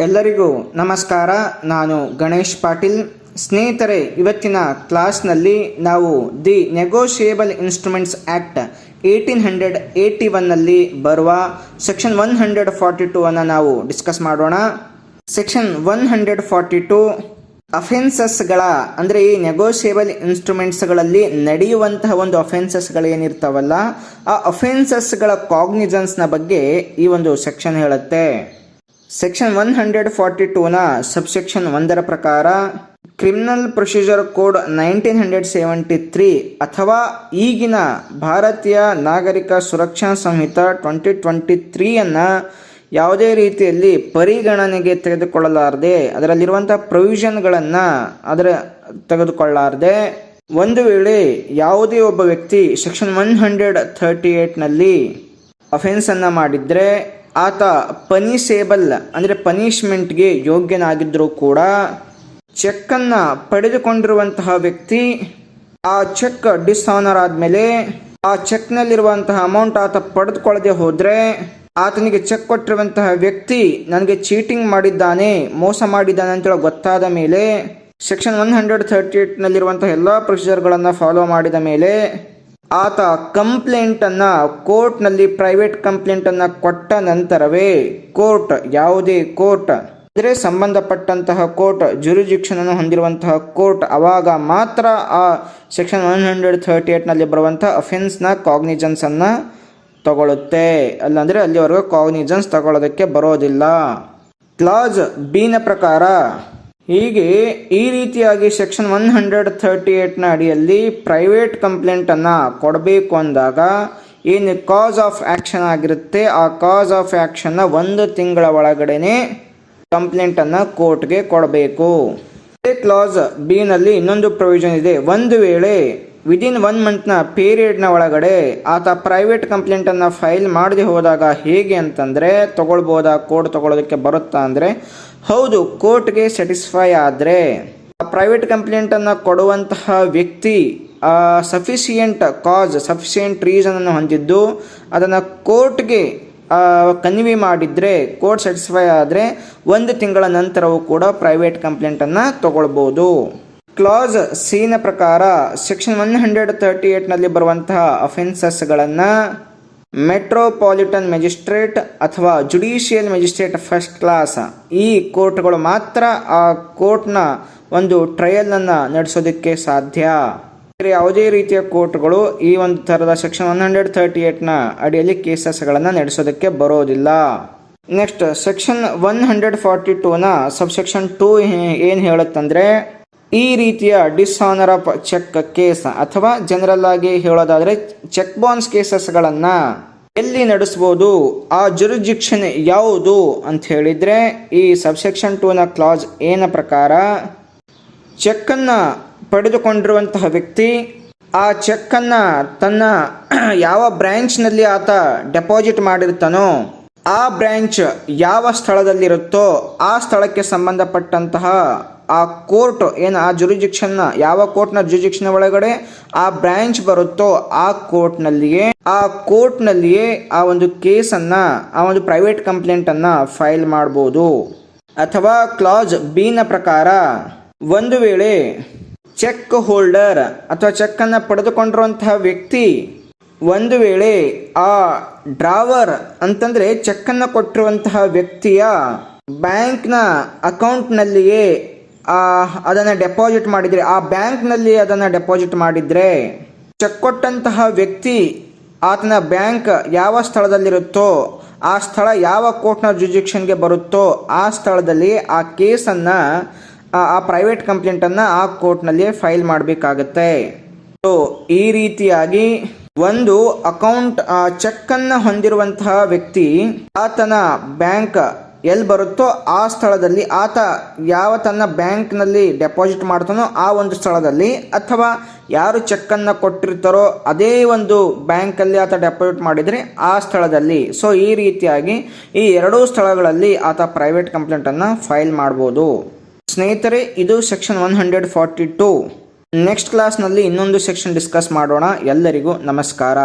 ಎಲ್ಲರಿಗೂ ನಮಸ್ಕಾರ. ನಾನು ಗಣೇಶ್ ಪಾಟೀಲ್. ಸ್ನೇಹಿತರೆ, ಇವತ್ತಿನ ಕ್ಲಾಸ್ನಲ್ಲಿ ನಾವು ದಿ ನೆಗೋಷಿಯೇಬಲ್ ಇನ್ಸ್ಟ್ರೂಮೆಂಟ್ಸ್ ಆ್ಯಕ್ಟ್ 1881ನಲ್ಲಿ ಬರುವ ಸೆಕ್ಷನ್ 142 ಅನ್ನು ನಾವು ಡಿಸ್ಕಸ್ ಮಾಡೋಣ. ಸೆಕ್ಷನ್ 142 ಅಫೆನ್ಸಸ್ಗಳ ಅಂದರೆ ಈ ನೆಗೋಷಿಯೇಬಲ್ ಇನ್ಸ್ಟ್ರೂಮೆಂಟ್ಸ್ಗಳಲ್ಲಿ ನಡೆಯುವಂತಹ ಒಂದು ಅಫೆನ್ಸಸ್ಗಳೇನಿರ್ತಾವಲ್ಲ, ಆ ಅಫೆನ್ಸಸ್ಗಳ ಕಾಗ್ನಿಜನ್ಸ್ನ ಬಗ್ಗೆ ಈ ಒಂದು ಸೆಕ್ಷನ್ ಹೇಳುತ್ತೆ. ಸೆಕ್ಷನ್ 142ನ ಸಬ್ಸೆಕ್ಷನ್ 1 ಪ್ರಕಾರ ಕ್ರಿಮಿನಲ್ ಪ್ರೊಸೀಜರ್ ಕೋಡ್ 1973 ಅಥವಾ ಈಗಿನ ಭಾರತೀಯ ನಾಗರಿಕ ಸುರಕ್ಷಾ ಸಂಹಿತ 2023 ಯಾವುದೇ ರೀತಿಯಲ್ಲಿ ಪರಿಗಣನೆಗೆ ತೆಗೆದುಕೊಳ್ಳಲಾರದೆ, ಅದರಲ್ಲಿರುವಂಥ ಪ್ರೊವಿಷನ್ಗಳನ್ನು ತೆಗೆದುಕೊಳ್ಳಲಾರದೆ, ಒಂದು ವೇಳೆ ಯಾವುದೇ ಒಬ್ಬ ವ್ಯಕ್ತಿ ಸೆಕ್ಷನ್ 138ನಲ್ಲಿ ಅಫೆನ್ಸನ್ನು ಮಾಡಿದರೆ ಆತ ಪನಿಷೇಬಲ್ ಅಂದರೆ ಪನಿಷ್ಮೆಂಟ್ಗೆ ಯೋಗ್ಯನಾಗಿದ್ದರೂ ಕೂಡ ಚೆಕ್ಕನ್ನು ಪಡೆದುಕೊಂಡಿರುವಂತಹ ವ್ಯಕ್ತಿ ಆ ಚೆಕ್ ಡಿಸ್ಆನರ್ ಆದಮೇಲೆ ಆ ಚೆಕ್ನಲ್ಲಿರುವಂತಹ ಅಮೌಂಟ್ ಆತ ಪಡೆದುಕೊಳ್ಳದೆ ಹೋದರೆ ಆತನಿಗೆ ಚೆಕ್ ಕೊಟ್ಟಿರುವಂತಹ ವ್ಯಕ್ತಿ ನನಗೆ ಚೀಟಿಂಗ್ ಮಾಡಿದ್ದಾನೆ, ಮೋಸ ಮಾಡಿದ್ದಾನೆ ಅಂತೇಳಿ ಗೊತ್ತಾದ ಮೇಲೆ ಸೆಕ್ಷನ್ 138ನಲ್ಲಿರುವಂತಹ ಎಲ್ಲ ಪ್ರೊಸೀಜರ್ಗಳನ್ನು ಫಾಲೋ ಮಾಡಿದ ಮೇಲೆ ಆತ ಕಂಪ್ಲೇಂಟನ್ನು ಕೋರ್ಟ್ನಲ್ಲಿ ಪ್ರೈವೇಟ್ ಕಂಪ್ಲೇಂಟನ್ನು ಕೊಟ್ಟ ನಂತರವೇ ಕೋರ್ಟ್, ಯಾವುದೇ ಕೋರ್ಟ್ ಅಂದರೆ ಸಂಬಂಧಪಟ್ಟಂತಹ ಕೋರ್ಟ್, ಜ್ಯೂರಿಡಿಕ್ಷನ್ ಹೊಂದಿರುವಂತಹ ಕೋರ್ಟ್, ಆವಾಗ ಮಾತ್ರ ಆ ಸೆಕ್ಷನ್ 138ನಲ್ಲಿ ಬರುವಂತಹ ಅಫೆನ್ಸ್ನ ಕಾಗ್ನಿಜನ್ಸನ್ನು ತಗೊಳ್ಳುತ್ತೆ. ಅಲ್ಲಾಂದರೆ ಅಲ್ಲಿವರೆಗೂ ಕಾಗ್ನಿಜನ್ಸ್ ತಗೊಳ್ಳೋದಕ್ಕೆ ಬರೋದಿಲ್ಲ. ಕ್ಲಾಸ್ ಬಿನ ಪ್ರಕಾರ ಹೀಗೆ ಈ ರೀತಿಯಾಗಿ ಸೆಕ್ಷನ್ 138ನ ಅಡಿಯಲ್ಲಿ ಪ್ರೈವೇಟ್ ಕಂಪ್ಲೇಂಟನ್ನು ಕೊಡಬೇಕು ಅಂದಾಗ ಏನು ಕಾಸ್ ಆಫ್ ಆ್ಯಕ್ಷನ್ ಆಗಿರುತ್ತೆ, ಆ ಕಾಸ್ ಆಫ್ ಆ್ಯಕ್ಷನ್ನ 1 ತಿಂಗಳ ಒಳಗಡೆನೆ ಕಂಪ್ಲೇಂಟನ್ನು ಕೋರ್ಟ್ಗೆ ಕೊಡಬೇಕು. ಕ್ಲಾಸ್ ಬಿನಲ್ಲಿ ಇನ್ನೊಂದು ಪ್ರೊವಿಷನ್ ಇದೆ. ಒಂದು ವೇಳೆ ವಿದಿನ್ 1 ಮಂತ್ನ ಪೀರಿಯಡ್ನ ಒಳಗಡೆ ಆತ ಪ್ರೈವೇಟ್ ಕಂಪ್ಲೇಂಟನ್ನು ಫೈಲ್ ಮಾಡದೆ ಹೋದಾಗ ಹೇಗೆ ಅಂತಂದರೆ ತಗೊಳ್ಬೋದಾ, ಕೋರ್ಟ್ ತಗೊಳ್ಳೋದಕ್ಕೆ ಬರುತ್ತಾ ಅಂದರೆ ಹೌದು, ಕೋರ್ಟ್ಗೆ ಸ್ಯಾಟಿಸ್ಫೈ ಆದರೆ ಪ್ರೈವೇಟ್ ಕಂಪ್ಲೇಂಟನ್ನು ಕೊಡುವಂತಹ ವ್ಯಕ್ತಿ ಸಫಿಷಿಯೆಂಟ್ ಕಾಸ್, ಸಫಿಷಿಯೆಂಟ್ ರೀಸನನ್ನು ಹೊಂದಿದ್ದು ಅದನ್ನು ಕೋರ್ಟ್ಗೆ ಕನ್ವೆ ಮಾಡಿದರೆ, ಕೋರ್ಟ್ ಸ್ಯಾಟಿಸ್ಫೈ ಆದರೆ 1 ತಿಂಗಳ ನಂತರವೂ ಕೂಡ ಪ್ರೈವೇಟ್ ಕಂಪ್ಲೇಂಟನ್ನು ತಗೊಳ್ಬೋದು. ಕ್ಲಾಸ್ ಸಿನ ಪ್ರಕಾರ ಸೆಕ್ಷನ್ 138ನಲ್ಲಿ ಬರುವಂತಹ ಅಫೆನ್ಸಸ್ಗಳನ್ನು ಮೆಟ್ರೋಪಾಲಿಟನ್ ಮ್ಯಾಜಿಸ್ಟ್ರೇಟ್ ಅಥವಾ ಜುಡಿಷಿಯಲ್ ಮ್ಯಾಜಿಸ್ಟ್ರೇಟ್ ಫಸ್ಟ್ ಕ್ಲಾಸ್ ಈ ಕೋರ್ಟ್ಗಳು ಮಾತ್ರ ಆ ಕೋರ್ಟ್ನ ಒಂದು ಟ್ರಯಲನ್ನು ನಡೆಸೋದಕ್ಕೆ ಸಾಧ್ಯ. ಯಾವುದೇ ರೀತಿಯ ಕೋರ್ಟ್ಗಳು ಈ ಒಂದು ಥರದ ಸೆಕ್ಷನ್ 138ನ ಅಡಿಯಲ್ಲಿ ಕೇಸಸ್ಗಳನ್ನು ನಡೆಸೋದಕ್ಕೆ ಬರೋದಿಲ್ಲ. ನೆಕ್ಸ್ಟ್ ಸೆಕ್ಷನ್ 142ನ ಸಬ್ಸೆಕ್ಷನ್ 2 ಏನು ಹೇಳುತ್ತಂದರೆ ಈ ರೀತಿಯ ಡಿಸ್ಆನರ್ ಆಫ್ ಚೆಕ್ ಕೇಸ್ ಅಥವಾ ಜನರಲ್ ಆಗಿ ಹೇಳೋದಾದರೆ ಚೆಕ್ ಬೌನ್ಸ್ ಕೇಸಸ್ಗಳನ್ನು ಎಲ್ಲಿ ನಡೆಸ್ಬೋದು, ಆ ಜುರಿಡಿಕ್ಷನ್ ಯಾವುದು ಅಂತ ಹೇಳಿದರೆ ಈ ಸಬ್ಸೆಕ್ಷನ್ 2ನ ಕ್ಲಾಸ್ ಏನ ಪ್ರಕಾರ ಚೆಕ್ಕನ್ನು ಪಡೆದುಕೊಂಡಿರುವಂತಹ ವ್ಯಕ್ತಿ ಆ ಚೆಕ್ಕನ್ನು ತನ್ನ ಯಾವ ಬ್ರ್ಯಾಂಚ್ನಲ್ಲಿ ಆತ ಡೆಪಾಸಿಟ್ ಮಾಡಿರ್ತಾನೋ ಆ ಬ್ರ್ಯಾಂಚ್ ಯಾವ ಸ್ಥಳದಲ್ಲಿರುತ್ತೋ ಆ ಸ್ಥಳಕ್ಕೆ ಸಂಬಂಧಪಟ್ಟಂತಹ ಆ ಕೋರ್ಟ್ ಏನು ಆ ಜುರಿಡಿಕ್ಷನ್ನ ಯಾವ ಕೋರ್ಟ್ನ ಜುರಿಡಿಕ್ಷನ್ ಒಳಗಡೆ ಆ ಬ್ರಾಂಚ್ ಬರುತ್ತೋ ಆ ಕೋರ್ಟ್ನಲ್ಲಿಯೇ ಆ ಒಂದು ಕೇಸನ್ನು, ಆ ಒಂದು ಪ್ರೈವೇಟ್ ಕಂಪ್ಲೇಂಟನ್ನು ಫೈಲ್ ಮಾಡ್ಬೋದು. ಅಥವಾ ಕ್ಲಾಸ್ ಬಿನ ಪ್ರಕಾರ ಒಂದು ವೇಳೆ ಚೆಕ್ ಹೋಲ್ಡರ್ ಅಥವಾ ಚೆಕ್ಕನ್ನು ಪಡೆದುಕೊಂಡಿರುವಂತಹ ವ್ಯಕ್ತಿ ಒಂದು ವೇಳೆ ಆ ಡ್ರಾವರ್ ಅಂತಂದರೆ ಚೆಕ್ಕನ್ನು ಕೊಟ್ಟಿರುವಂತಹ ವ್ಯಕ್ತಿಯ ಬ್ಯಾಂಕ್ನ ಅಕೌಂಟ್ನಲ್ಲಿಯೇ ಅದನ್ನು ಡೆಪಾಸಿಟ್ ಮಾಡಿದರೆ, ಆ ಬ್ಯಾಂಕ್ನಲ್ಲಿ ಅದನ್ನು ಡೆಪಾಸಿಟ್ ಮಾಡಿದರೆ ಚೆಕ್ ಕೊಟ್ಟಂತಹ ವ್ಯಕ್ತಿ ಆತನ ಬ್ಯಾಂಕ್ ಯಾವ ಸ್ಥಳದಲ್ಲಿರುತ್ತೋ ಆ ಸ್ಥಳ ಯಾವ ಕೋರ್ಟ್ನ ಜುರಿಡಿಕ್ಷನ್ಗೆ ಬರುತ್ತೋ ಆ ಸ್ಥಳದಲ್ಲಿ ಆ ಕೇಸನ್ನು, ಆ ಪ್ರೈವೇಟ್ ಕಂಪ್ಲೇಂಟನ್ನು ಆ ಕೋರ್ಟ್ನಲ್ಲಿ ಫೈಲ್ ಮಾಡಬೇಕಾಗತ್ತೆ. ಸೊ ಈ ರೀತಿಯಾಗಿ ಒಂದು ಅಕೌಂಟ್ ಚೆಕ್ಕನ್ನು ಹೊಂದಿರುವಂತಹ ವ್ಯಕ್ತಿ ಆತನ ಬ್ಯಾಂಕ್ ಎಲ್ಲಿ ಬರುತ್ತೋ ಆ ಸ್ಥಳದಲ್ಲಿ ಆತ ಯಾವ ತನ್ನ ಬ್ಯಾಂಕ್ನಲ್ಲಿ ಡೆಪಾಸಿಟ್ ಮಾಡ್ತಾನೋ ಆ ಒಂದು ಸ್ಥಳದಲ್ಲಿ, ಅಥವಾ ಯಾರು ಚೆಕ್ಕನ್ನು ಕೊಟ್ಟಿರ್ತಾರೋ ಅದೇ ಒಂದು ಬ್ಯಾಂಕಲ್ಲಿ ಆತ ಡೆಪಾಸಿಟ್ ಮಾಡಿದರೆ ಆ ಸ್ಥಳದಲ್ಲಿ. ಸೊ ಈ ರೀತಿಯಾಗಿ ಈ 2 ಸ್ಥಳಗಳಲ್ಲಿ ಆತ ಪ್ರೈವೇಟ್ ಕಂಪ್ಲೇಂಟನ್ನು ಫೈಲ್ ಮಾಡ್ಬೋದು. ಸ್ನೇಹಿತರೆ, ಇದು ಸೆಕ್ಷನ್ 142. ನೆಕ್ಸ್ಟ್ ಕ್ಲಾಸ್ನಲ್ಲಿ ಇನ್ನೊಂದು ಸೆಕ್ಷನ್ ಡಿಸ್ಕಸ್ ಮಾಡೋಣ. ಎಲ್ಲರಿಗೂ ನಮಸ್ಕಾರ.